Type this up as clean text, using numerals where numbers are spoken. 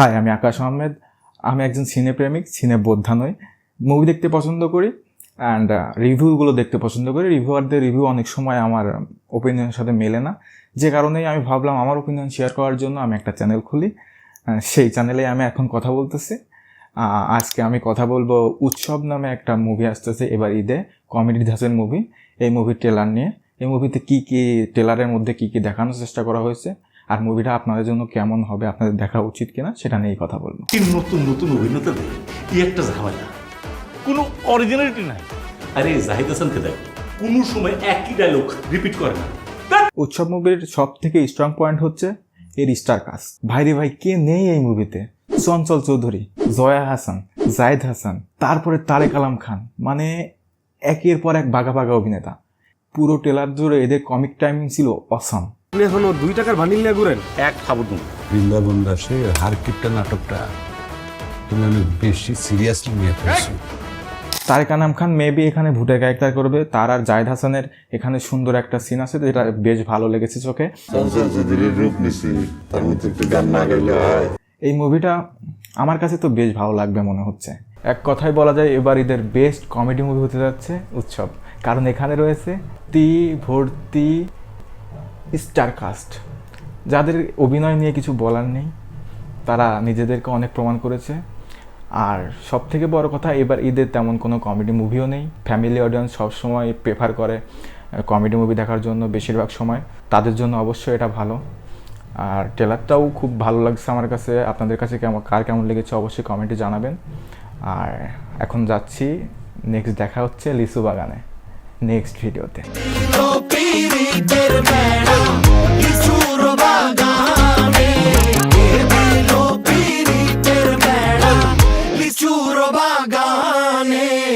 High, আমি আকাশ আহমেদ। আমি একজন সিনেপ্রেমিক, সিনেবোদ্ধা নই। মুভি দেখতে পছন্দ করি অ্যান্ড রিভিউগুলো দেখতে পছন্দ করি। রিভিউয়ারদের রিভিউ অনেক সময় আমার ওপিনিয়নের সাথে মেলে না, যে কারণেই আমি ভাবলাম আমার ওপিনিয়ন শেয়ার করার জন্য আমি একটা চ্যানেল খুলি। সেই চ্যানেলে আমি এখন কথা বলতেছি। আজকে আমি কথা বলবো উৎসব নামে একটা মুভি আসতেছে এবার ঈদে, কমেডি ধাঁচের মুভি। এই মুভির ট্রেলার নিয়ে, এই মুভিতে কী কী ট্রেলারের মধ্যে কী কী দেখানোর চেষ্টা করা হয়েছে আর মুভিটা আপনাদের জন্য কেমন হবে, আপনাদের দেখা উচিত কিনা সেটা নিয়েই কথা বলবো। নতুন নতুন অভিনেতাদের কি একটা ঝামেলা, কোনো অরিজিনালিটি নাই। আরে জাহিদ হাসানকে দেখ, কোনো সময় একই ডায়লগ রিপিট করে না। উৎসব মুভির সব থেকে স্ট্রং পয়েন্ট হচ্ছে এর স্টার কাস্ট। ভাইরে ভাই, কে নেই এই মুভিতে? চঞ্চল চৌধুরী, জয়া হাসান, জাহিদ হাসান, তারপরে তারেক আলম খান, মানে একের পর এক বাঘা বাঘা অভিনেতা। পুরো ট্রেলার জুড়ে এদের কমিক টাইমিং ছিল অসাম। আপনি এখনো 2 টাকার বান্ডিল নিয়ে ঘুরেন? এক খাবো তুমি। বৃন্দাবন দাসের হারকিপটা নাটকটা তুমি অনেক বেশি সিরিয়াসলি নিয়ে ফেলছো। তারেক আলম খান মেবি এখানে ভূতের ক্যারেক্টার করবে। তার আর জাহিদ হাসানের এখানে সুন্দর একটা সিন আছে যেটা বেশ ভালো লেগেছে চোখে। এই মুভিটা আমার কাছে তো বেশ ভালো লাগবে মনে হচ্ছে। এক কথায় বলা যায় এবার ঈদের বেস্ট কমেডি মুভি হতে যাচ্ছে উৎসব, কারণ এখানে রয়েছে ভর্তি স্টার কাস্ট, যাদের অভিনয় নিয়ে কিছু বলার নেই। তারা নিজেদেরকে অনেক প্রমাণ করেছে। আর সব থেকে বড় কথা, এবার ঈদের তেমন কোনো কমেডি মুভিও নেই। ফ্যামিলি অডিয়েন্স সবসময় প্রেফার করে কমেডি মুভি দেখার জন্য বেশিরভাগ সময়, তাদের জন্য অবশ্যই এটা ভালো। আর ট্রেলারটাও খুব ভালো লাগছে আমার কাছে। আপনাদের কাছে কার কেমন লেগেছে অবশ্যই কমেন্টে জানাবেন। আর এখন যাচ্ছি, নেক্সট দেখা হচ্ছে লিচু বাগানে নেক্সট ভিডিওতে।